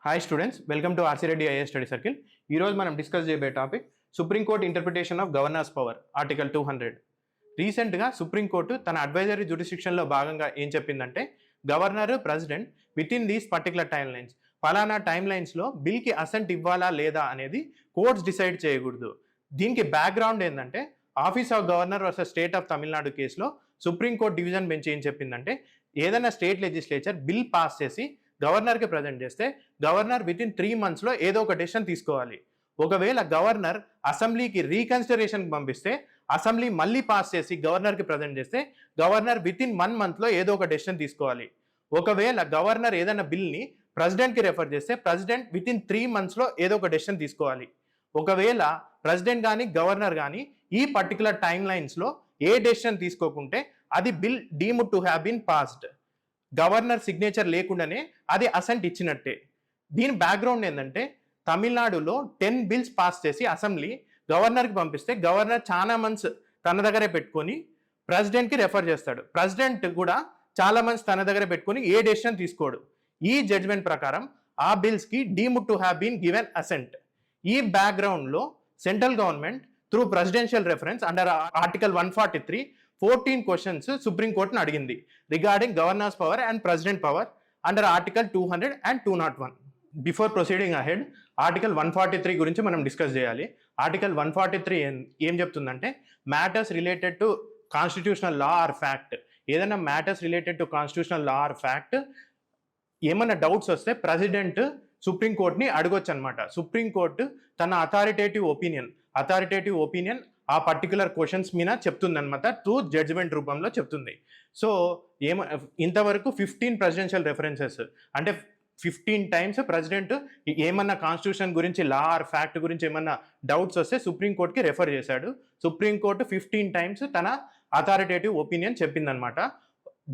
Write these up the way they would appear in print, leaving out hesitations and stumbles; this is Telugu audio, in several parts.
Hi students, welcome to RC Reddy IAS study circle. ఈరోజు మనం డిస్కస్ చేయబోయే topic supreme court interpretation of governors power article 200. రీసెంట్గా సుప్రీంకోర్టు తన అడ్వైజరీ జ్యుడిస్డిక్షన్లో భాగంగా ఏం చెప్పిందంటే governor, president with in these particular time lines, ఫలానా టైమ్ లైన్స్లో బిల్కి అసెంట్ ఇవ్వాలా లేదా అనేది కోర్ట్స్ డిసైడ్ చేయకూడదు. దీనికి బ్యాక్గ్రౌండ్ ఏంటంటే office of governor versus state of Tamil Nadu కేసులో సుప్రీంకోర్టు డివిజన్ బెంచ్ ఏం చెప్పిందంటే ఏదైనా స్టేట్ లెజిస్లేచర్ బిల్ పాస్ చేసి గవర్నర్కి ప్రజెంట్ చేస్తే గవర్నర్ విత్ ఇన్ 3 months ఏదో ఒక డెసిషన్ తీసుకోవాలి. ఒకవేళ గవర్నర్ అసెంబ్లీకి రీకన్సిడరేషన్కి పంపిస్తే అసెంబ్లీ మళ్ళీ పాస్ చేసి గవర్నర్కి ప్రజెంట్ చేస్తే గవర్నర్ విత్ ఇన్ 1 month ఏదో ఒక డెసిషన్ తీసుకోవాలి. ఒకవేళ గవర్నర్ ఏదైనా బిల్ని ప్రెసిడెంట్కి రెఫర్ చేస్తే ప్రెసిడెంట్ విత్ ఇన్ 3 months ఏదో ఒక డెసిషన్ తీసుకోవాలి. ఒకవేళ ప్రెసిడెంట్ కానీ గవర్నర్ కానీ ఈ పర్టికులర్ టైమ్ లైన్స్లో ఏ డెసిషన్ తీసుకోకుంటే అది bill deemed to have been passed. Governor signature లేకుండానే అది అసెంట్ ఇచ్చినట్టే. దీని బ్యాక్గ్రౌండ్ ఏంటంటే తమిళనాడులో 10 bills పాస్ చేసి అసెంబ్లీ గవర్నర్కి పంపిస్తే గవర్నర్ చాలా మంత్స్ తన దగ్గరే పెట్టుకొని ప్రెసిడెంట్కి రెఫర్ చేస్తాడు. ప్రెసిడెంట్ కూడా చాలా మంత్స్ తన దగ్గర పెట్టుకొని ఏ డెసిషన్ తీసుకోడు. ఈ జడ్జ్మెంట్ ప్రకారం ఆ బిల్స్కి deemed to have been given assent. ఈ బ్యాక్గ్రౌండ్లో central government through presidential reference under article 143 14 questions supreme కోర్టును అడిగింది regarding governor's power and president power under article 200 and 201. Before proceeding ahead article 143 గురించి మనం డిస్కస్ చేయాలి. ఆర్టికల్ 143 ఏం చెప్తుందంటే matters related to constitutional law or fact, ఏదైనా matters related to constitutional law or fact ఏమైనా డౌట్స్ వస్తే ప్రెసిడెంట్ సుప్రీంకోర్టుని అడగొచ్చు అనమాట. సుప్రీంకోర్టు తన అథారిటేటివ్ ఒపీనియన్ ఆ పర్టికులర్ క్వశ్చన్స్ మీద చెప్తుంది అనమాట, త్రూ జడ్జిమెంట్ రూపంలో చెప్తుంది. సో ఇంతవరకు 15 ప్రెసిడెన్షియల్ రెఫరెన్సెస్ అంటే 15 times ప్రెసిడెంట్ ఏమన్నా కాన్స్టిట్యూషన్ గురించి లా ఆర్ ఫ్యాక్ట్ గురించి ఏమన్నా డౌట్స్ వస్తే సుప్రీంకోర్టుకి రెఫర్ చేశాడు. సుప్రీంకోర్టు 15 times తన అథారిటేటివ్ ఒపీనియన్ చెప్పిందనమాట.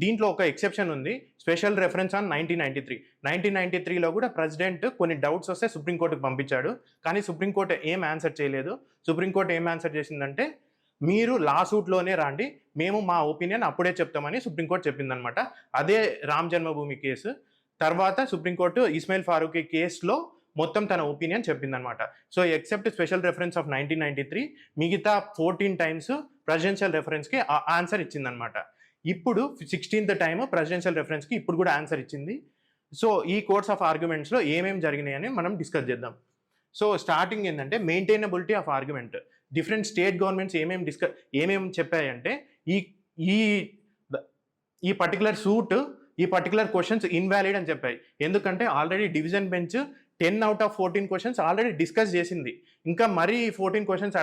దీంట్లో ఒక ఎక్సెప్షన్ ఉంది, స్పెషల్ రెఫరెన్స్ ఆన్ 1993లో కూడా ప్రెసిడెంట్ కొన్ని డౌట్స్ వస్తే సుప్రీంకోర్టుకు పంపించాడు. కానీ సుప్రీంకోర్టు ఏం ఆన్సర్ చేయలేదు. సుప్రీంకోర్టు ఏం ఆన్సర్ చేసిందంటే మీరు లా సూట్లోనే రాండి, మేము మా ఒపీనియన్ అప్పుడే చెప్తామని సుప్రీంకోర్టు చెప్పిందనమాట. అదే రామ్ జన్మభూమి కేసు తర్వాత సుప్రీంకోర్టు ఇస్మాయిల్ ఫారూఖీ కేసులో మొత్తం తన ఒపీనియన్ చెప్పిందనమాట. So except special reference of 1993 మిగతా 14 times ప్రెసిడెన్షియల్ రెఫరెన్స్కి ఆన్సర్ ఇచ్చిందనమాట. ఇప్పుడు 16th time ప్రెసిడెన్షియల్ రెఫరెన్స్కి ఇప్పుడు కూడా ఆన్సర్ ఇచ్చింది. సో ఈ కోర్స్ ఆఫ్ ఆర్గ్యుమెంట్స్లో ఏమేమి జరిగినాయని మనం డిస్కస్ చేద్దాం. సో స్టార్టింగ్ ఏంటంటే maintainability of argument. Different state governments ఏమేమి చెప్పాయంటే ఈ పర్టికులర్ సూట్ ఈ పర్టికులర్ క్వశ్చన్స్ ఇన్వాలిడ్ అని చెప్పాయి. ఎందుకంటే already division bench 10 out of 14 questions already discuss చేసింది. ఇంకా మరీ 14 questions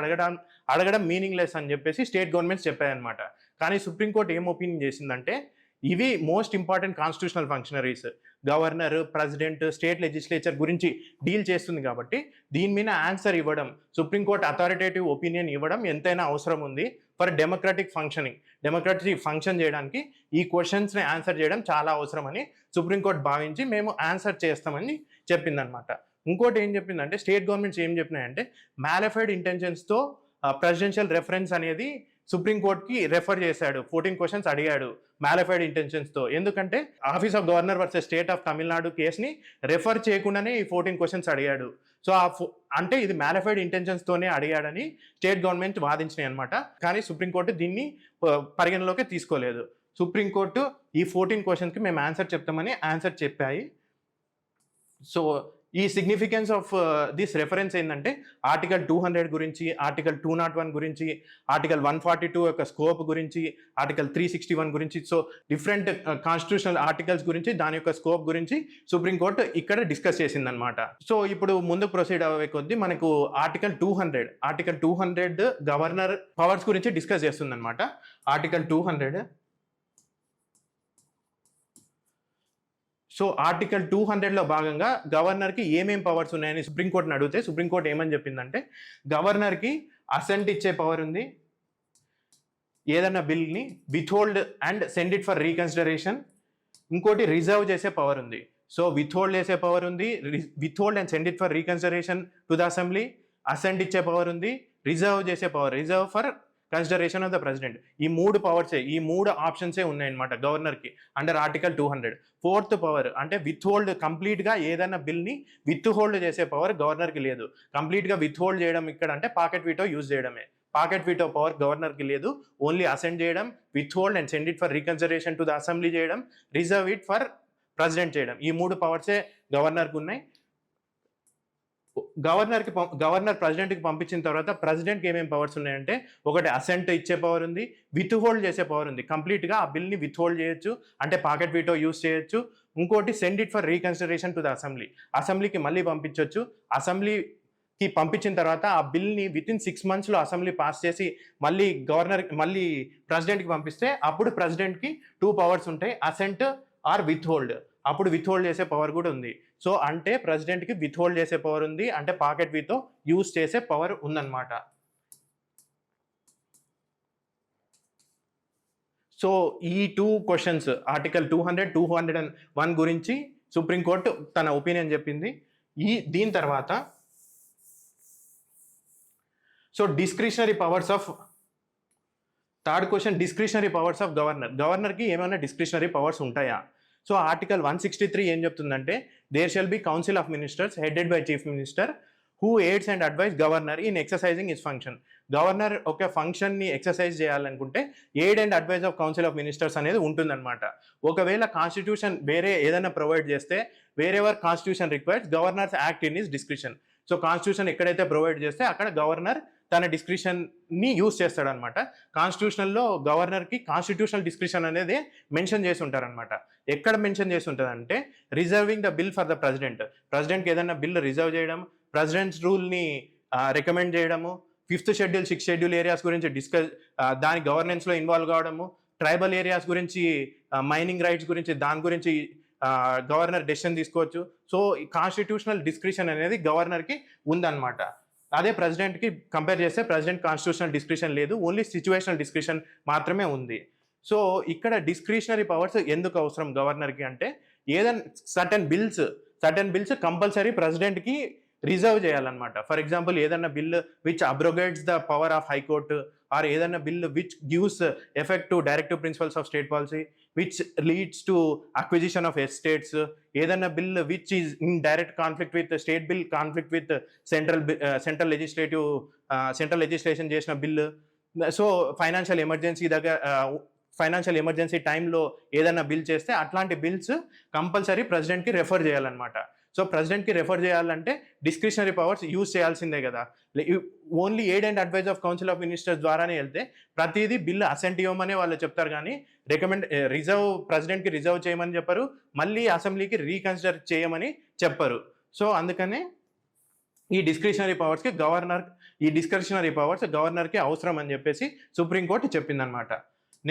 అడగడం మీనింగ్లెస్ అని చెప్పేసి స్టేట్ గవర్నమెంట్స్ చెప్పాయన్నమాట. కానీ సుప్రీంకోర్టు ఏం ఒపీనియన్ చేసిందంటే ఇవి most important constitutional functionaries, governor, president, state legislature గురించి డీల్ చేస్తుంది కాబట్టి దీని మీద ఆన్సర్ ఇవ్వడం, సుప్రీంకోర్టు అథారిటేటివ్ ఒపీనియన్ ఇవ్వడం ఎంతైనా అవసరం ఉంది ఫర్ డెమోక్రటిక్ ఫంక్షన్ చేయడానికి. ఈ క్వశ్చన్స్ని ఆన్సర్ చేయడం చాలా అవసరం అని సుప్రీంకోర్టు భావించి మేము ఆన్సర్ చేస్తామని చెప్పిందనమాట. ఇంకోటి ఏం చెప్పిందంటే స్టేట్ గవర్నమెంట్స్ ఏం చెప్పినాయంటే మ్యాలిఫైడ్ ఇంటెన్షన్స్తో ప్రెసిడెన్షియల్ రెఫరెన్స్ అనేది సుప్రీంకోర్టుకి రెఫర్ చేశాడు. 14 questions అడిగాడు మ్యాలిఫైడ్ ఇంటెన్షన్స్తో. ఎందుకంటే office of governor versus state of Tamil Nadu కేసుని రెఫర్ చేయకుండానే ఈ 14 questions అడిగాడు. సో అంటే ఇది మ్యాలిఫైడ్ ఇంటెన్షన్స్తోనే అడిగాడని స్టేట్ గవర్నమెంట్ వాదించినాయి అనమాట. కానీ సుప్రీంకోర్టు దీన్ని పరిగణలోకి తీసుకోలేదు. సుప్రీంకోర్టు ఈ 14 questions మేము ఆన్సర్ చెప్తామని ఆన్సర్ చెప్పాయి. సో ఈ సిగ్నిఫికెన్స్ ఆఫ్ దిస్ రెఫరెన్స్ ఏంటంటే ఆర్టికల్ 200 గురించి, ఆర్టికల్ 201 గురించి, ఆర్టికల్ 142 యొక్క స్కోప్ గురించి, ఆర్టికల్ 361 గురించి, సో డిఫరెంట్ కాన్స్టిట్యూషనల్ ఆర్టికల్స్ గురించి దాని యొక్క స్కోప్ గురించి సుప్రీంకోర్టు ఇక్కడ డిస్కస్ చేసిందనమాట. సో ఇప్పుడు ముందుకు ప్రొసీడ్ అవ్వే కొద్దీ మనకు ఆర్టికల్ 200 గవర్నర్ పవర్స్ గురించి డిస్కస్ చేస్తుందన్నమాట. ఆర్టికల్ 200. సో ఆర్టికల్ 200లో భాగంగా గవర్నర్కి ఏమేం పవర్స్ ఉన్నాయని సుప్రీంకోర్టుని అడిగితే సుప్రీంకోర్టు ఏమని చెప్పిందంటే గవర్నర్కి అసెంట్ ఇచ్చే పవర్ ఉంది, ఏదన్నా బిల్ని withhold and send it for reconsideration, ఇంకోటి రిజర్వ్ చేసే పవర్ ఉంది. సో విత్హోల్డ్ చేసే పవర్ ఉంది, withhold and send it for reconsideration to the assembly, assent ఇచ్చే పవర్ ఉంది, రిజర్వ్ చేసే power, reserve for consideration of the president. ఈ 3 పవర్సే, ఈ 3 ఆప్షన్సే ఉన్నాయన్నమాట గవర్నర్కి అండర్ ఆర్టికల్ 200. ఫోర్త్ పవర్ అంటే విత్హోల్డ్, కంప్లీట్గా ఏదైనా బిల్ని విత్హోల్డ్ చేసే పవర్ గవర్నర్కి లేదు. కంప్లీట్గా విత్హోల్డ్ చేయడం ఇక్కడ అంటే పాకెట్ వీటో యూజ్ చేయడమే. పాకెట్ వీటో పవర్ గవర్నర్కి లేదు. ఓన్లీ అసెండ్ చేయడం, withhold and send it for reconsideration to the assembly చేయడం, రిజర్వ్ ఇట్ ఫర్ ప్రెసిడెంట్ చేయడం. ఈ 3 పవర్సే గవర్నర్కి ఉన్నాయి. గవర్నర్ ప్రెసిడెంట్కి పంపించిన తర్వాత ప్రెసిడెంట్కి ఏమేమి పవర్స్ ఉన్నాయంటే, ఒకటి అసెంట్ ఇచ్చే పవర్ ఉంది, విత్ హోల్డ్ చేసే పవర్ ఉంది. కంప్లీట్గా ఆ బిల్ని విత్ హోల్డ్ చేయొచ్చు అంటే పాకెట్ వీటో యూజ్ చేయొచ్చు. ఇంకోటి send it for reconsideration to the assembly, అసెంబ్లీకి మళ్ళీ పంపించవచ్చు. అసెంబ్లీకి పంపించిన తర్వాత ఆ బిల్ని వితిన్ 6 monthsలో అసెంబ్లీ పాస్ చేసి మళ్ళీ ప్రెసిడెంట్కి పంపిస్తే అప్పుడు ప్రెసిడెంట్కి 2 పవర్స్ ఉంటాయి, అసెంట్ ఆర్ విత్ హోల్డ్. అప్పుడు విత్ హోల్డ్ చేసే పవర్ కూడా ఉంది. సో అంటే ప్రెసిడెంట్కి విత్ హోల్డ్ చేసే పవర్ ఉంది అంటే పాకెట్ వీతో యూజ్ చేసే పవర్ ఉందన్నమాట. సో ఈ 2 క్వశ్చన్స్ ఆర్టికల్ 200, 201 గురించి సుప్రీంకోర్టు తన ఒపీనియన్ చెప్పింది. దీని తర్వాత so discretionary powers of, third question, discretionary powers of గవర్నర్కి ఏమైనా డిస్క్రిషనరీ పవర్స్ ఉంటాయా? సో ఆర్టికల్ 163 ఏం చెప్తుందంటే, there shall be council of ministers headed by chief minister who aids and advise governor in exercising his function. Governor ఒక ఫంక్షన్ని ఎక్సర్సైజ్ చేయాలనుకుంటే aid and advise of council of ministers అనేది ఉంటుందన్నమాట. ఒకవేళ కాన్స్టిట్యూషన్ వేరే ఏదైనా ప్రొవైడ్ చేస్తే, wherever constitution requires governors act in his discretion. So constitution ఎక్కడైతే ప్రొవైడ్ చేస్తే అక్కడ గవర్నర్ తన డిస్క్రిషన్ని యూజ్ చేస్తాడనమాట. కాన్స్టిట్యూషన్లో గవర్నర్కి కాన్స్టిట్యూషనల్ డిస్క్రిషన్ అనేది మెన్షన్ చేసి ఉంటారనమాట. ఎక్కడ మెన్షన్ చేసి ఉంటుందంటే, reserving the bill for the ప్రెసిడెంట్కి ఏదైనా బిల్ రిజర్వ్ చేయడం, ప్రెసిడెంట్స్ రూల్ని రికమెండ్ చేయడము, 5th schedule 6th schedule areas గురించి దాని గవర్నెన్స్లో ఇన్వాల్వ్ కావడము, ట్రైబల్ ఏరియాస్ గురించి, మైనింగ్ రైట్స్ గురించి, దాని గురించి గవర్నర్ డెసిషన్ తీసుకోవచ్చు. సో కాన్స్టిట్యూషనల్ డిస్క్రిషన్ అనేది గవర్నర్కి ఉందన్నమాట. అదే ప్రెసిడెంట్కి కంపేర్ చేస్తే ప్రెసిడెంట్ కాన్స్టిట్యూషనల్ డిస్క్రిషన్ లేదు, ఓన్లీ సిచ్యువేషనల్ డిస్క్రిషన్ మాత్రమే ఉంది. సో ఇక్కడ డిస్క్రిషనరీ పవర్స్ ఎందుకు అవసరం గవర్నర్కి అంటే, ఏదైనా సర్టన్ బిల్స్ కంపల్సరీ ప్రెసిడెంట్కి రిజర్వ్ చేయాలన్నమాట. ఫర్ ఎగ్జాంపుల్ ఏదైనా bill which abrogates the power of high court, or ఏదైనా bill which gives effect to directive principles of state policy which leads to acquisition of estates, ఏదైనా bill which is in direct conflict with state bill, conflict with central legislation చేసిన బిల్లు. సో ఫైనాన్షియల్ ఎమర్జెన్సీ టైంలో ఏదైనా బిల్ చేస్తే అట్లాంటి బిల్స్ కంపల్సరీ ప్రెసిడెంట్కి రెఫర్ చేయాలన్నమాట. సో ప్రెసిడెంట్కి రెఫర్ చేయాలంటే డిస్క్రిషనరీ పవర్స్ యూజ్ చేయాల్సిందే కదా. Only aid and advise of council of ministers ద్వారానే వెళ్తే ప్రతిదీ బిల్లు అసెంట్ ఇవ్వమనే వాళ్ళు చెప్తారు, కానీ ప్రెసిడెంట్కి రిజర్వ్ చేయమని చెప్పరు, మళ్ళీ అసెంబ్లీకి రీకన్సిడర్ చేయమని చెప్పరు. సో అందుకనే ఈ డిస్క్రిషనరీ పవర్స్ గవర్నర్కి అవసరం అని చెప్పేసి సుప్రీంకోర్టు చెప్పిందనమాట.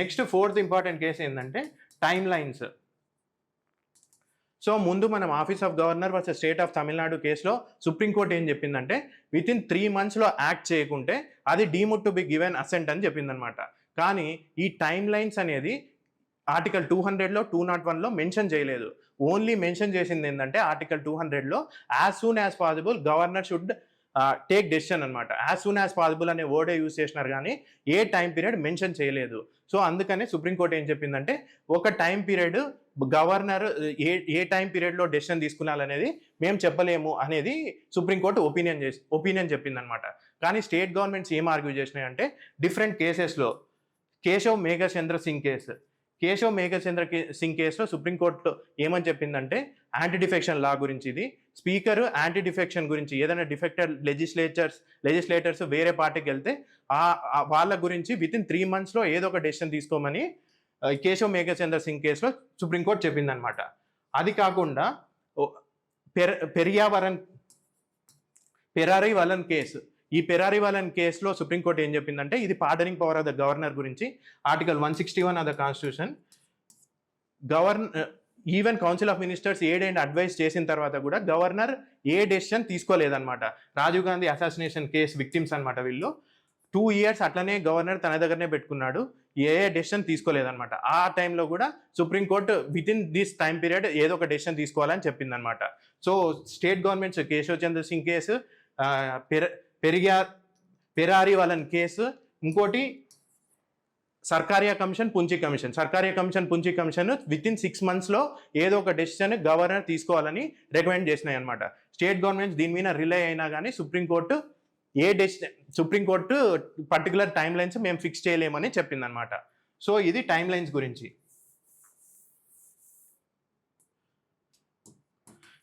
నెక్స్ట్ 4th ఇంపార్టెంట్ కేసు ఏంటంటే టైమ్ లైన్స్. సో ముందు మనం office of governor versus state of Tamil Nadu కేసులో సుప్రీంకోర్టు ఏం చెప్పిందంటే, వితిన్ 3 monthsలో యాక్ట్ చేయకుంటే అది deemed to be given assent అని చెప్పిందనమాట. కానీ ఈ టైమ్ లైన్స్ అనేది ఆర్టికల్ 200లో 201లో మెన్షన్ చేయలేదు. ఓన్లీ మెన్షన్ చేసింది ఏంటంటే ఆర్టికల్ 200లో as soon as possible governor should take decision అనమాట. యాజ్ సూన్ యాజ్ పాసిబుల్ అనే వర్డే యూజ్ చేసినారు, కానీ ఏ టైం పీరియడ్ మెన్షన్ చేయలేదు. సో అందుకనే సుప్రీంకోర్టు ఏం చెప్పిందంటే, ఒక టైం పీరియడ్ గవర్నర్ ఏ టైం పీరియడ్లో డెసిషన్ తీసుకున్నారనేది మేము చెప్పలేము అనేది సుప్రీంకోర్టు ఒపీనియన్ చెప్పిందనమాట. కానీ స్టేట్ గవర్నమెంట్స్ ఏం ఆర్గ్యూ చేసినాయి అంటే, డిఫరెంట్ కేసెస్లో కేశవ్ మేఘచంద్ర సింగ్ కేసులో సుప్రీంకోర్టు ఏమని చెప్పిందంటే, యాంటీ డిఫెక్షన్ లా గురించి, ఇది స్పీకర్ యాంటీ డిఫెక్షన్ గురించి ఏదైనా డిఫెక్టెడ్ లెజిస్లేటర్స్ వేరే పార్టీకి వెళ్తే వాళ్ళ గురించి వితిన్ 3 monthsలో ఏదో ఒక డెసిషన్ తీసుకోమని కేశవ్ మేఘచంద్ర సింగ్ కేసులో సుప్రీంకోర్టు చెప్పిందనమాట. అది కాకుండా పెరారీవలన్ కేసు, ఈ పెరారీవలన్ కేసులో సుప్రీంకోర్టు ఏం చెప్పిందంటే, ఇది pardoning power of the governor గురించి, article 161 of the constitution. Even council of ministers aid and advice చేసిన తర్వాత కూడా గవర్నర్ ఏ డెసిషన్ తీసుకోలేదన్నమాట. Rajiv Gandhi assassination case victims అనమాట వీళ్ళు. 2 years అట్లనే గవర్నర్ తన దగ్గరనే పెట్టుకున్నాడు, ఏ డెసిషన్ తీసుకోలేదన్నమాట. ఆ టైంలో కూడా supreme court within this time period ఏదో ఒక డెసిషన్ తీసుకోవాలని చెప్పిందనమాట. సో స్టేట్ గవర్నమెంట్స్ కేశవ్ చంద్ర సింగ్ కేసు, పెరారీవలన్ కేసు, ఇంకోటి Sarkaria commission, Punchhi commission. Sarkaria commission, Punchhi commission within 6 monthsలో ఏదో ఒక డెసిషన్ గవర్నర్ తీసుకోవాలని రికమెండ్ చేసినాయి అనమాట. స్టేట్ గవర్నమెంట్స్ దీని మీద రిలే అయినా కానీ supreme court supreme court particular time lines మేము ఫిక్స్ చేయలేమని చెప్పిందనమాట. సో ఇది టైమ్ లైన్స్ గురించి.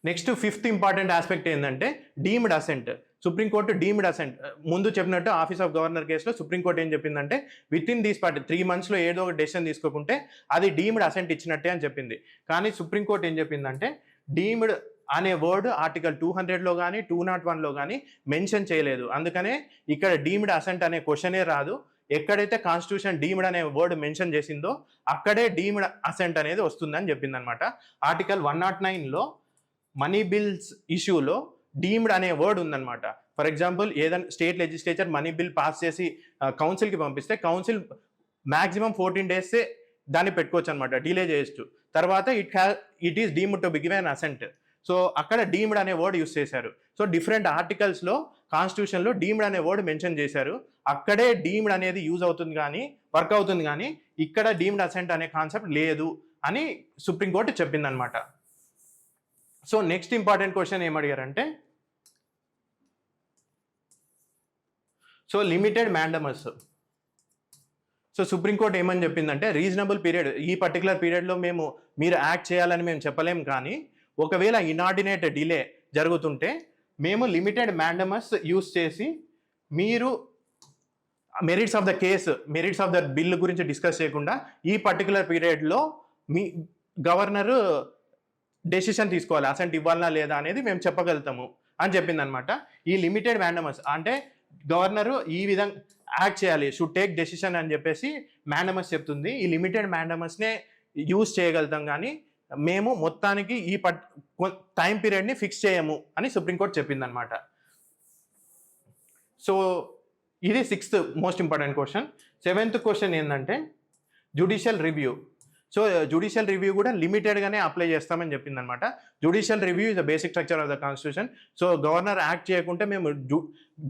నెక్స్ట్ 5th ఇంపార్టెంట్ ఆస్పెక్ట్ ఏంటంటే deemed assent. Supreme court deemed assent ముందు చెప్పినట్టు ఆఫీస్ ఆఫ్ గవర్నర్ కేసులో సుప్రీంకోర్టు ఏం చెప్పిందంటే వితిన్ దీస్ 3 monthsలో ఏదో ఒక డెసిషన్ తీసుకోకుంటే అది డీమ్డ్ అసెంట్ ఇచ్చినట్టే అని చెప్పింది. కానీ సుప్రీంకోర్టు ఏం చెప్పిందంటే డీమ్డ్ అనే వర్డ్ ఆర్టికల్ 200లో కానీ 201లో కానీ మెన్షన్ చేయలేదు. అందుకనే ఇక్కడ డీమ్డ్ అసెంట్ అనే క్వశ్చనే రాదు. ఎక్కడైతే కాన్స్టిట్యూషన్ డీమ్డ్ అనే వర్డ్ మెన్షన్ చేసిందో అక్కడే డీమ్డ్ అసెంట్ అనేది వస్తుందని చెప్పింది అనమాట. ఆర్టికల్ 109లో మనీ బిల్స్ ఇష్యూలో డీమ్డ్ అనే వర్డ్ ఉందన్నమాట. ఫర్ ఎగ్జాంపుల్ ఏదైనా state legislature money bill pass చేసి కౌన్సిల్కి పంపిస్తే కౌన్సిల్ మ్యాక్సిమం 14 days దాన్ని పెట్టుకోవచ్చు అనమాట, డిలే చేయొచ్చు. తర్వాత it is deemed to be given assent. So అక్కడ డీమ్డ్ అనే వర్డ్ యూస్ చేశారు. సో డిఫరెంట్ ఆర్టికల్స్లో కాన్స్టిట్యూషన్లో డీమ్డ్ అనే వర్డ్ మెన్షన్ చేశారు. అక్కడే డీమ్డ్ అనేది యూజ్ అవుతుంది కానీ వర్క్ అవుతుంది, కానీ ఇక్కడ డీమ్డ్ అసెంట్ అనే కాన్సెప్ట్ లేదు అని సుప్రీంకోర్టు చెప్పిందనమాట. సో నెక్స్ట్ ఇంపార్టెంట్ క్వశ్చన్ ఏమడిగారంటే so limited mandamus. So supreme court ఏమని చెప్పిందంటే రీజనబుల్ పీరియడ్, ఈ పర్టికులర్ పీరియడ్లో మీరు యాక్ట్ చేయాలని మేము చెప్పలేం, కానీ ఒకవేళ ఇనార్డినేట్ డిలే జరుగుతుంటే మేము లిమిటెడ్ మ్యాండమస్ యూస్ చేసి మీరు merits of the case, merits of the bill గురించి డిస్కస్ చేయకుండా ఈ పర్టికులర్ పీరియడ్లో మీ గవర్నరు డెసిషన్ తీసుకోవాలి, అసెంట్ ఇవ్వాలనా లేదా అనేది మేము చెప్పగలుగుతాము అని చెప్పింది అనమాట. ఈ లిమిటెడ్ మ్యాండమస్ అంటే గవర్నరు ఈ విధంగా యాక్ట్ చేయాలి, షుడ్ టేక్ డెసిషన్ అని చెప్పేసి మ్యాండమస్ చెప్తుంది. ఈ లిమిటెడ్ మ్యాండమస్నే యూజ్ చేయగలుగుతాం, కానీ మేము మొత్తానికి ఈ టైం పీరియడ్ని ఫిక్స్ చేయము అని సుప్రీంకోర్టు చెప్పింది అనమాట. సో ఇది 6th most important question. 7th question ఏంటంటే judicial review. So judicial review కూడా లిమిటెడ్గానే అప్లై చేస్తామని చెప్పింది అనమాట. Judicial review is the basic structure of the constitution. So governor act చేయకుంటే మేము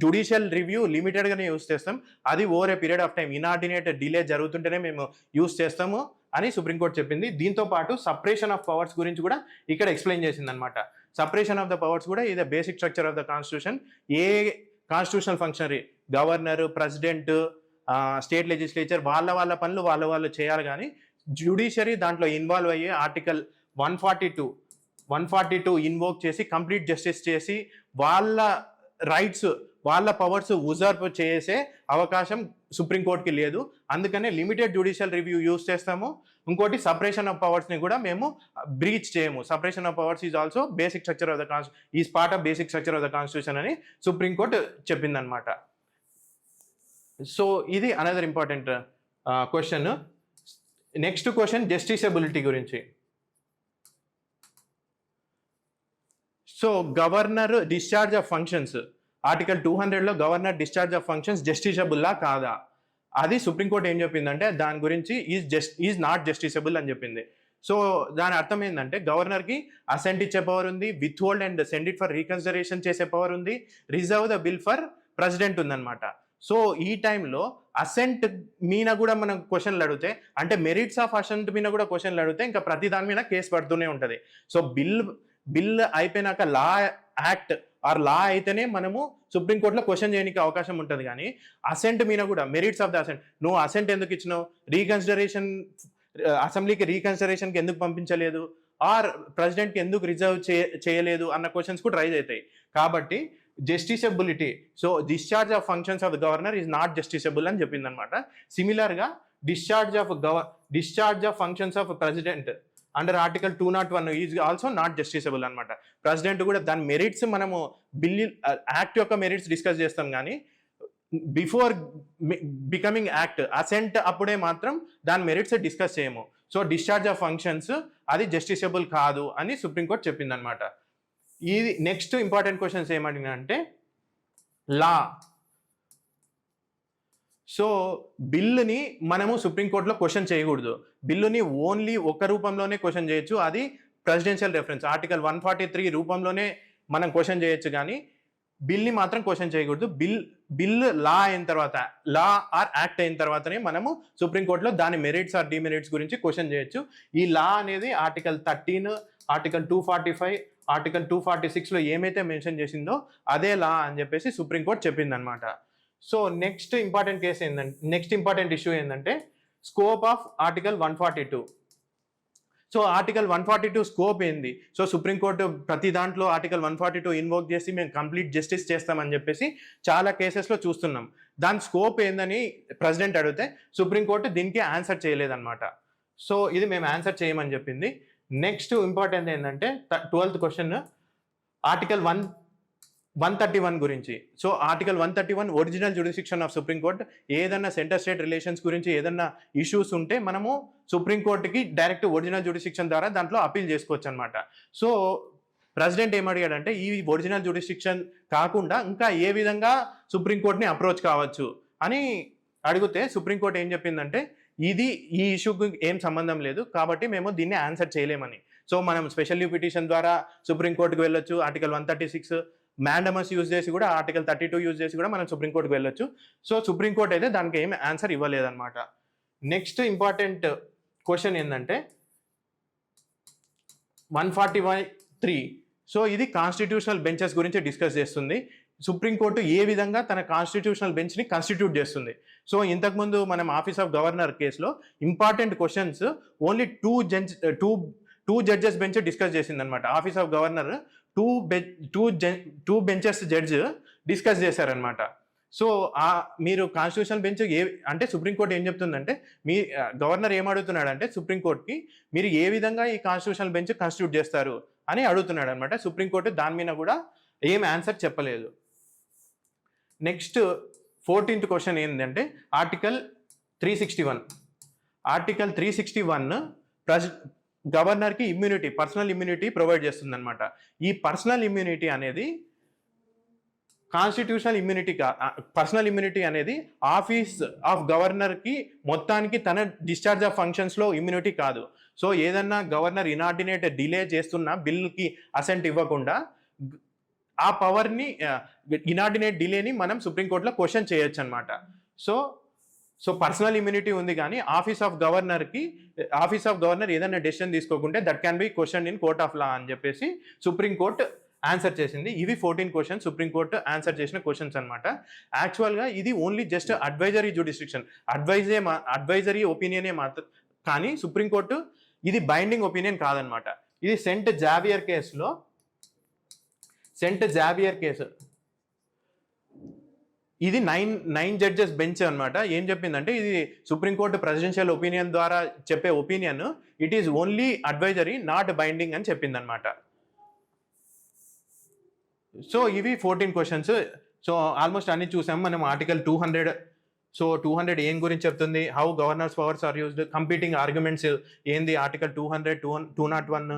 జ్యుడిషియల్ రివ్యూ లిమిటెడ్గానే యూస్ చేస్తాం, అది over a period of time inordinate delay జరుగుతుంటేనే మేము యూస్ చేస్తాము అని సుప్రీంకోర్టు చెప్పింది. దీంతో పాటు సపరేషన్ ఆఫ్ పవర్స్ గురించి కూడా ఇక్కడ ఎక్స్ప్లెయిన్ చేసింది అనమాట. సపరేషన్ ఆఫ్ ద పవర్స్ కూడా ఇది basic structure of the constitution. A constitutional functionary, governor, president, state legislature వాళ్ళ పనులు వాళ్ళు చేయాలి, కానీ జ్యుడిషియరీ దాంట్లో ఇన్వాల్వ్ అయ్యే ఆర్టికల్ 142 ఇన్వోక్ చేసి కంప్లీట్ జస్టిస్ చేసి వాళ్ళ రైట్స్, వాళ్ళ పవర్స్ ఉజర్వ్ చేసే అవకాశం సుప్రీంకోర్టుకి లేదు. అందుకనే లిమిటెడ్ జ్యుడిషియల్ రివ్యూ యూస్ చేస్తాము. ఇంకోటి సపరేషన్ ఆఫ్ పవర్స్ని కూడా మేము బ్రీచ్ చేయము. Separation of powers is also basic structure of the is part of basic structure of the constitution అని సుప్రీంకోర్టు చెప్పిందనమాట. సో ఇది another important question. Next question justiciability గురించి. So governor discharge of functions, article 200లో గవర్నర్ డిశ్చార్జ్ ఆఫ్ ఫంక్షన్స్ జస్టిసబుల్లా కాదా, అది సుప్రీంకోర్టు ఏం చెప్పిందంటే దాని గురించి ఈజ్ నాట్ జస్టిసబుల్ అని చెప్పింది. సో దాని అర్థం ఏంటంటే గవర్నర్కి అసెంట్ ఇచ్చే పవర్ ఉంది, with hold and send it for reconsideration చేసే పవర్ ఉంది, reserve the bill for president ఉందన్నమాట. సో ఈ టైంలో అసెంట్ మీద కూడా మనం క్వశ్చన్లు అడిగితే, అంటే మెరిట్స్ ఆఫ్ అసెంట్ మీద కూడా క్వశ్చన్లు అడిగితే ఇంకా ప్రతి దాని మీద కేసు పడుతూనే ఉంటుంది. సో బిల్ అయిపోయినాక లా యాక్ట్ ఆర్ లా అయితేనే మనము సుప్రీంకోర్టులో క్వశ్చన్ చేయడానికి అవకాశం ఉంటుంది, కానీ అసెంట్ మీద కూడా మెరిట్స్ ఆఫ్ ద అసెంట్, నువ్వు అసెంట్ ఎందుకు ఇచ్చినావు, రీకన్సిడరేషన్ అసెంబ్లీకి రీకన్సిడరేషన్కి ఎందుకు పంపించలేదు, ఆర్ ప్రెసిడెంట్కి ఎందుకు రిజర్వ్ చేయలేదు అన్న క్వశ్చన్స్ కూడా రైజ్ అవుతాయి. కాబట్టి justiciability, so discharge of functions of the governor is not justiciable అని చెప్పింది అనమాట. సిమిలర్గా discharge of functions of president under article 201 is also not justiciable అనమాట. ప్రెసిడెంట్ కూడా దాని మెరిట్స్ మనము యాక్ట్ యొక్క మెరిట్స్ డిస్కస్ చేస్తాం, కానీ బిఫోర్ బికమింగ్ యాక్ట్ అసెంట్ అప్పుడే మాత్రం దాని మెరిట్స్ డిస్కస్ చేయము. సో డిశ్చార్జ్ ఆఫ్ ఫంక్షన్స్ అది జస్టిసబుల్ కాదు అని సుప్రీంకోర్టు చెప్పింది అనమాట. ఇది నెక్స్ట్ ఇంపార్టెంట్ క్వశ్చన్స్ ఏమడినా అంటే లా. సో బిల్లుని మనము సుప్రీంకోర్టులో క్వశ్చన్ చేయకూడదు, బిల్లుని ఓన్లీ ఒక రూపంలోనే క్వశ్చన్ చేయొచ్చు, అది ప్రెసిడెన్షియల్ రెఫరెన్స్ ఆర్టికల్ 143 రూపంలోనే మనం క్వశ్చన్ చేయొచ్చు, కానీ బిల్ని మాత్రం క్వశ్చన్ చేయకూడదు. బిల్ లా అయిన తర్వాత, లా ఆర్ యాక్ట్ అయిన తర్వాతనే మనము సుప్రీంకోర్టులో దాని మెరిట్స్ ఆర్ డిమెరిట్స్ గురించి క్వశ్చన్ చేయొచ్చు. ఈ లా అనేది ఆర్టికల్ 13, ఆర్టికల్ 245, ఆర్టికల్ 246లో ఏమైతే మెన్షన్ చేసిందో అదే లా అని చెప్పేసి సుప్రీంకోర్టు చెప్పింది అనమాట. సో నెక్స్ట్ ఇంపార్టెంట్ ఇష్యూ ఏంటంటే scope of article 142. So article 142 scope ఏంది? సో సుప్రీంకోర్టు ప్రతి దాంట్లో ఆర్టికల్ 142 ఇన్వోక్ చేసి మేము కంప్లీట్ జస్టిస్ చేస్తామని చెప్పేసి చాలా కేసెస్లో చూస్తున్నాం. దాని స్కోప్ ఏందని ప్రెసిడెంట్ అడిగితే సుప్రీంకోర్టు దీనికి ఆన్సర్ చేయలేదన్నమాట. సో ఇది మేము ఆన్సర్ చేయమని చెప్పింది. నెక్స్ట్ ఇంపార్టెంట్ ఏంటంటే 12th క్వశ్చన్ ఆర్టికల్ 131 గురించి. So article 131 original jurisdiction of supreme court. ఏదన్నా సెంటర్ స్టేట్ రిలేషన్స్ గురించి ఏదన్నా ఇష్యూస్ ఉంటే మనము సుప్రీంకోర్టుకి డైరెక్ట్ ఒరిజినల్ జ్యుడిసిక్షన్ ద్వారా దాంట్లో అపీల్ చేసుకోవచ్చు అనమాట. సో ప్రెసిడెంట్ ఏమడిగాడంటే ఈ ఒరిజినల్ జ్యుడిసిక్షన్ కాకుండా ఇంకా ఏ విధంగా సుప్రీంకోర్టుని అప్రోచ్ కావచ్చు అని అడిగితే సుప్రీంకోర్టు ఏం చెప్పిందంటే ఈ ఇష్యూకి ఏం సంబంధం లేదు కాబట్టి మేము దీన్ని ఆన్సర్ చేయలేమని. సో మనం స్పెషల్ లీవ్ పిటిషన్ ద్వారా సుప్రీంకోర్టుకు వెళ్ళొచ్చు. ఆర్టికల్ 136 మ్యాండమస్ యూజ్ చేసి కూడా, ఆర్టికల్ 32 యూజ్ చేసి కూడా మనం సుప్రీంకోర్టుకు వెళ్ళొచ్చు. సో సుప్రీంకోర్టు అయితే దానికి ఏమి ఆన్సర్ ఇవ్వలేదన్నమాట. నెక్స్ట్ ఇంపార్టెంట్ క్వశ్చన్ ఏంటంటే 143. సో ఇది కాన్స్టిట్యూషనల్ బెంచెస్ గురించి డిస్కస్ చేస్తుంది. సుప్రీంకోర్టు ఏ విధంగా తన కాన్స్టిట్యూషనల్ బెంచ్ని కాన్స్టిట్యూట్ చేస్తుంది. సో ఇంతకుముందు మనం ఆఫీస్ ఆఫ్ గవర్నర్ కేసులో important questions only two judges bench discuss చేసింది అనమాట. Office of governor two benches judge discuss చేశారనమాట. సో మీరు కాన్స్టిట్యూషనల్ బెంచ్ అంటే సుప్రీంకోర్టు ఏం చెప్తుందంటే గవర్నర్ ఏం అడుగుతున్నాడంటే సుప్రీంకోర్టుకి మీరు ఏ విధంగా ఈ కాన్స్టిట్యూషనల్ బెంచ్ కాన్స్టిట్యూట్ చేస్తారు అని అడుగుతున్నాడు అనమాట. సుప్రీంకోర్టు దాని మీద కూడా ఏం ఆన్సర్ చెప్పలేదు. నెక్స్ట్ 14th క్వశ్చన్ ఏంటంటే ఆర్టికల్ 361. ఆర్టికల్ 361 గవర్నర్కి ఇమ్యూనిటీ, పర్సనల్ ఇమ్యూనిటీ ప్రొవైడ్ చేస్తుంది అనమాట. ఈ పర్సనల్ ఇమ్యూనిటీ అనేది కాన్స్టిట్యూషనల్ ఇమ్యూనిటీ పర్సనల్ ఇమ్యూనిటీ అనేది ఆఫీస్ ఆఫ్ గవర్నర్కి మొత్తానికి తన డిశ్చార్జ్ ఆఫ్ ఫంక్షన్స్లో ఇమ్యూనిటీ కాదు. సో ఏదన్నా గవర్నర్ ఇనార్డినేట్ డిలే చేస్తున్న బిల్కి అసెంట్ ఇవ్వకుండా ఆ పవర్ని ఇనార్డినేట్ డిలేని మనం సుప్రీంకోర్టులో క్వశ్చన్ చేయొచ్చు అనమాట. సో పర్సనల్ ఇమ్యూనిటీ ఉంది కానీ ఆఫీస్ ఆఫ్ గవర్నర్ ఏదైనా డెసిషన్ తీసుకోకుంటే that can be question in court of law అని చెప్పేసి సుప్రీంకోర్టు ఆన్సర్ చేసింది. ఇవి 14 క్వశ్చన్స్ సుప్రీంకోర్టు ఆన్సర్ చేసిన క్వశ్చన్స్ అనమాట. యాక్చువల్గా ఇది only just advisory jurisdiction, advisory ఒపీనియనే మాత్రం, కానీ సుప్రీంకోర్టు ఇది బైండింగ్ ఒపీనియన్ కాదనమాట. ఇది సెంట్ జావియర్ కేసు ఇది 9 జడ్జెస్ బెంచ్ అనమాట. ఏం చెప్పిందంటే ఇది సుప్రీంకోర్టు ప్రెసిడెన్షియల్ ఒపీనియన్ ద్వారా చెప్పే opinion, it is only advisory not binding అని చెప్పింది అనమాట. సో ఇవి 14 క్వశ్చన్స్. సో ఆల్మోస్ట్ అన్ని చూసాము మనం. ఆర్టికల్ 200. సో 200 ఏం గురించి చెప్తుంది, how governor's powers are used, competing arguments ఏంది, article 200, 201.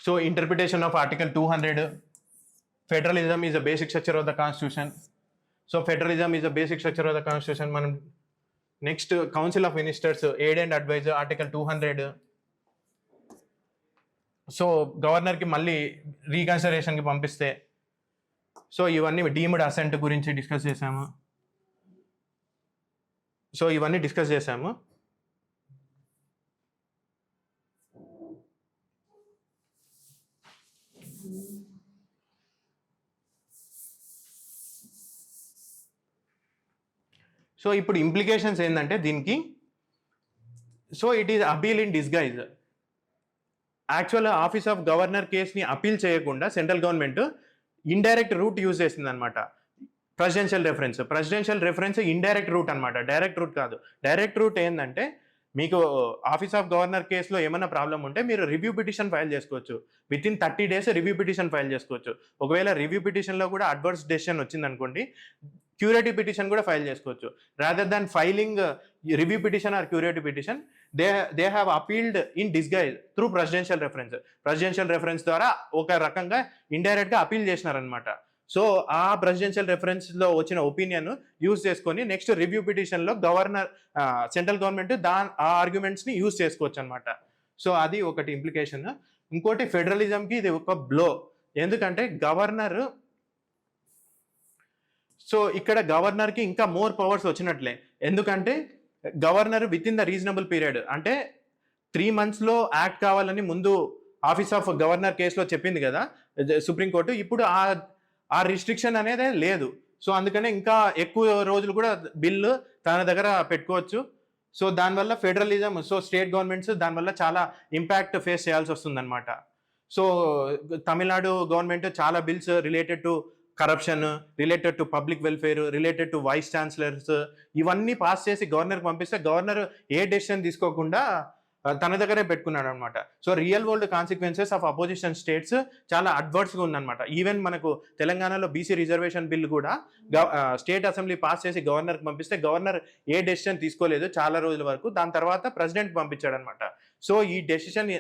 So interpretation of Article 200, federalism is a basic structure of the Constitution. So federalism is a basic structure of the Constitution. మనం next council of ministers, aid and adviser, article 200. So గవర్నర్కి మళ్ళీ రీకన్సిడరేషన్కి పంపిస్తే, సో ఇవన్నీ డీమ్డ్ అసెంట్ గురించి డిస్కస్ చేసాము. సో ఇప్పుడు ఇంప్లికేషన్స్ ఏంటంటే దీనికి, so it is appeal in disguise. Actual office of governor కేసుని అపీల్ చేయకుండా central government indirect route use చేసింది అనమాట. ప్రెసిడెన్షియల్ రెఫరెన్స్ ఇండైరెక్ట్ రూట్ అనమాట, డైరెక్ట్ రూట్ కాదు. డైరెక్ట్ రూట్ ఏంటంటే మీకు ఆఫీస్ ఆఫ్ గవర్నర్ కేసులో ఏమైనా ప్రాబ్లం ఉంటే మీరు రివ్యూ పిటిషన్ ఫైల్ చేసుకోవచ్చు. Within 30 days review petition file చేసుకోవచ్చు. ఒకవేళ రివ్యూ పిటిషన్లో కూడా అడ్వర్స్ డెసిషన్ వచ్చిందనుకోండి, క్యూరేటివ్ పిటిషన్ కూడా ఫైల్ చేసుకోవచ్చు. Rather than filing review petition or curative petition, they have appealed in disguise through presidential reference ద్వారా ఒక రకంగా ఇండైరెక్ట్గా అపీల్ చేసినారనమాట. సో ఆ ప్రెసిడెన్షియల్ రెఫరెన్స్లో వచ్చిన ఒపీనియన్ యూజ్ చేసుకొని నెక్స్ట్ రివ్యూ పిటిషన్లో గవర్నర్ సెంట్రల్ గవర్నమెంట్ ఆ ఆర్గ్యుమెంట్స్ని యూజ్ చేసుకోవచ్చు అనమాట. సో అది ఒకటి ఇంప్లికేషన్. ఇంకోటి ఫెడరలిజంకి ఇది ఒక బ్లో. ఎందుకంటే గవర్నర్, సో ఇక్కడ గవర్నర్కి ఇంకా మోర్ పవర్స్ వచ్చినట్లే. ఎందుకంటే governor within the reasonable period, అంటే 3 monthsలో యాక్ట్ కావాలని ముందు ఆఫీస్ ఆఫ్ గవర్నర్ కేసులో చెప్పింది కదా సుప్రీంకోర్టు. ఇప్పుడు ఆ రిస్ట్రిక్షన్ అనేది లేదు. సో అందుకనే ఇంకా ఎక్కువ రోజులు కూడా బిల్లు తన దగ్గర పెట్టుకోవచ్చు. సో దానివల్ల ఫెడరలిజం, సో స్టేట్ గవర్నమెంట్స్ దానివల్ల చాలా ఇంపాక్ట్ ఫేస్ చేయాల్సి వస్తుందన్నమాట. సో తమిళనాడు గవర్నమెంట్ చాలా bills related to corruption, related to public welfare, related to vice chancellors ఇవన్నీ పాస్ చేసి గవర్నర్కి పంపిస్తే గవర్నర్ ఏ డెసిషన్ తీసుకోకుండా తన దగ్గరే పెట్టుకున్నాడు అనమాట. So real world consequences of opposition states చాలా అడ్వర్స్గా ఉందన్నమాట. ఈవెన్ మనకు తెలంగాణలో బీసీ రిజర్వేషన్ బిల్ కూడా స్టేట్ అసెంబ్లీ పాస్ చేసి గవర్నర్కి పంపిస్తే గవర్నర్ ఏ డెసిషన్ తీసుకోలేదు చాలా రోజుల వరకు. దాని తర్వాత ప్రెసిడెంట్ పంపించాడు అనమాట. సో ఈ డెసిషన్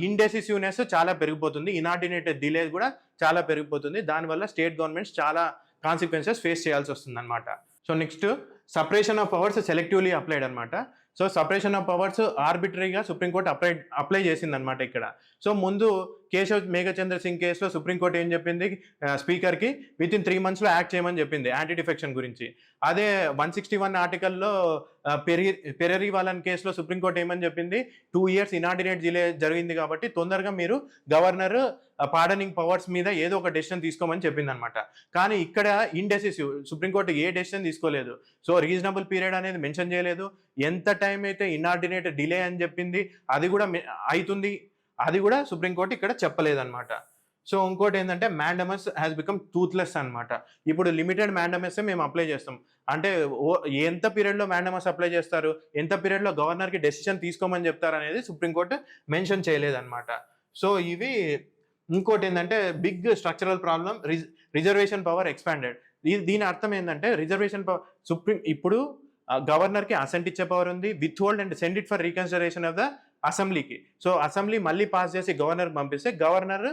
ఇండెసిసివ్నెస్ చాలా పెరిగిపోతుంది, ఇనార్డినేట్ డిలే కూడా చాలా పెరిగిపోతుంది. దానివల్ల స్టేట్ గవర్నమెంట్స్ చాలా కాన్సిక్వెన్సెస్ ఫేస్ చేయాల్సి వస్తుంది అనమాట. So next separation of powers selectively applied అనమాట. సో సపరేషన్ ఆఫ్ పవర్స్ ఆర్బిటరీగా సుప్రీంకోర్టు అప్లై చేసింది అనమాట ఇక్కడ. సో ముందు కేశవ్ మేఘచంద్ర సింగ్ కేసులో సుప్రీంకోర్టు ఏం చెప్పింది, స్పీకర్కి విత్ ఇన్ 3 monthsలో యాక్ట్ చేయమని చెప్పింది యాంటీ డిఫెక్షన్ గురించి. అదే 161 ఆర్టికల్లో పెరరీ వాళ్ళని కేసులో సుప్రీంకోర్టు ఏమని చెప్పింది, 2 years ఇనార్డినేట్ డిలే జరిగింది కాబట్టి తొందరగా మీరు గవర్నర్ పార్డనింగ్ పవర్స్ మీద ఏదో ఒక డెసిషన్ తీసుకోమని చెప్పింది అనమాట. కానీ ఇక్కడ ఇండెసిసివ్, సుప్రీంకోర్టు ఏ డెసిషన్ తీసుకోలేదు. సో రీజనబుల్ పీరియడ్ అనేది మెన్షన్ చేయలేదు. ఎంత టైం అయితే ఇనార్డినేట్ డిలే అని చెప్పింది అది కూడా అవుతుంది, అది కూడా సుప్రీంకోర్టు ఇక్కడ చెప్పలేదన్నమాట. సో ఇంకోటి ఏంటంటే మ్యాండమస్ హ్యాస్ బికమ్ టూత్లెస్ అనమాట. ఇప్పుడు లిమిటెడ్ మ్యాండమస్ మేము అప్లై చేస్తాం అంటే ఎంత పీరియడ్లో మ్యాండమస్ అప్లై చేస్తారు, ఎంత పీరియడ్లో గవర్నర్కి డెసిషన్ తీసుకోమని చెప్తారు అనేది సుప్రీంకోర్టు మెన్షన్ చేయలేదన్నమాట. సో ఇవి ఇంకోటి ఏంటంటే big structural problem, reservation power expanded. దీని అర్థం ఏంటంటే రిజర్వేషన్ పవర్ ఇప్పుడు గవర్నర్కి అసెంట్ ఇచ్చే పవర్ ఉంది, with hold and send it for reconsideration of the అసెంబ్లీకి. సో అసెంబ్లీ మళ్ళీ పాస్ చేసి గవర్నర్ పంపిస్తే గవర్నర్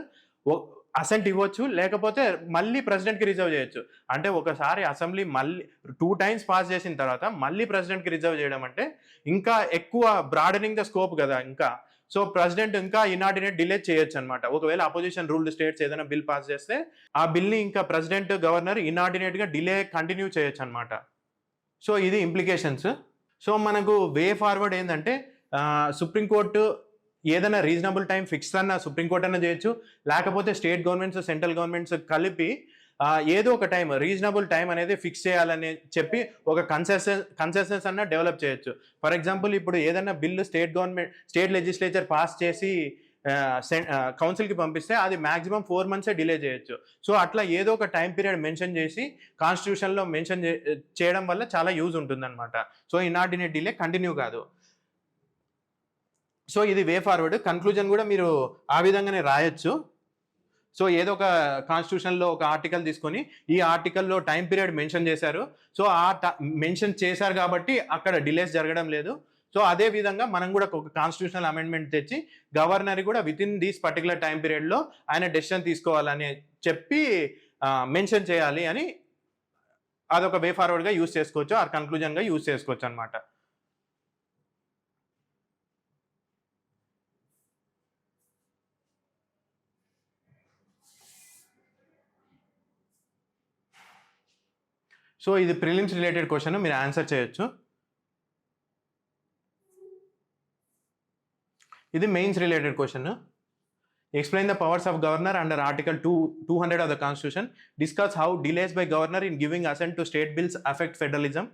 అసెంట్ ఇవ్వచ్చు, లేకపోతే మళ్ళీ ప్రెసిడెంట్కి రిజర్వ్ చేయొచ్చు. అంటే ఒకసారి అసెంబ్లీ మళ్ళీ 2 times పాస్ చేసిన తర్వాత మళ్ళీ ప్రెసిడెంట్కి రిజర్వ్ చేయడం అంటే ఇంకా ఎక్కువ బ్రాడనింగ్ ద స్కోప్ కదా ఇంకా. సో ప్రెసిడెంట్ ఇంకా ఇనార్డినేట్ డిలే చేయొచ్చు అనమాట. ఒకవేళ అపోజిషన్ రూల్డ్ స్టేట్స్ ఏదైనా బిల్ పాస్ చేస్తే ఆ బిల్ని ఇంకా ప్రెసిడెంట్ గవర్నర్ ఇనార్డినేట్గా డిలే కంటిన్యూ చేయొచ్చు అనమాట. సో ఇది ఇంప్లికేషన్స్. సో మనకు వే ఫార్వర్డ్ ఏంటంటే సుప్రీంకోర్టు ఏదైనా రీజనబుల్ టైం ఫిక్స్ అన్న సుప్రీంకోర్టు అన్న చేయొచ్చు, లేకపోతే స్టేట్ గవర్నమెంట్స్ సెంట్రల్ గవర్నమెంట్స్ కలిపి ఏదో ఒక టైం రీజనబుల్ టైం అనేది ఫిక్స్ చేయాలని చెప్పి ఒక కన్సెషన్స్ అన్న డెవలప్ చేయొచ్చు. ఫర్ ఎగ్జాంపుల్ ఇప్పుడు ఏదైనా బిల్లు స్టేట్ లెజిస్లేచర్ పాస్ చేసి కౌన్సిల్కి పంపిస్తే అది మాక్సిమం 4 months డిలే చేయొచ్చు. సో అట్లా ఏదో ఒక టైం పీరియడ్ మెన్షన్ చేసి కాన్స్టిట్యూషన్లో మెన్షన్ చేయడం వల్ల చాలా యూజ్ ఉంటుందన్నమాట. సో ఇనార్డినేట్ డిలే కంటిన్యూ కాదు. సో ఇది వే ఫార్వర్డ్. కన్క్లూజన్ కూడా మీరు ఆ విధంగానే రాయొచ్చు. సో ఏదో ఒక కాన్స్టిట్యూషన్లో ఒక ఆర్టికల్ తీసుకొని ఈ ఆర్టికల్లో టైం పీరియడ్ మెన్షన్ చేశారు. సో మెన్షన్ చేశారు కాబట్టి అక్కడ డిలేస్ జరగడం లేదు. సో అదే విధంగా మనం కూడా ఒక కాన్స్టిట్యూషనల్ అమెండ్మెంట్ తెచ్చి గవర్నర్ కూడా with in these particular time పీరియడ్లో ఆయన డెసిషన్ తీసుకోవాలని చెప్పి మెన్షన్ చేయాలి అని అదొక వే ఫార్వర్డ్గా యూజ్ చేసుకోవచ్చు, ఆ కన్క్లూజన్గా యూజ్ చేసుకోవచ్చు అనమాట. సో ఇది ప్రిలిమ్స్ రిలేటెడ్ క్వశ్చన్, మీరు ఆన్సర్ చేయొచ్చు. ఇది mains related question. Explain the powers of governor under article 200 of the constitution. Discuss how delays by governor in giving assent to state bills affect federalism.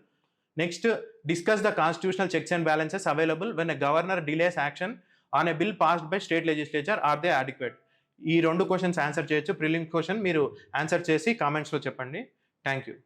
Next discuss the constitutional checks and balances available when a governor delays action on a bill passed by state legislature, are they adequate. ఈ 2 క్వశ్చన్స్ ఆన్సర్ చేయొచ్చు. ప్రిలిమ్స్ క్వశ్చన్ మీరు ఆన్సర్ చేసి కామెంట్స్లో చెప్పండి. Thank you.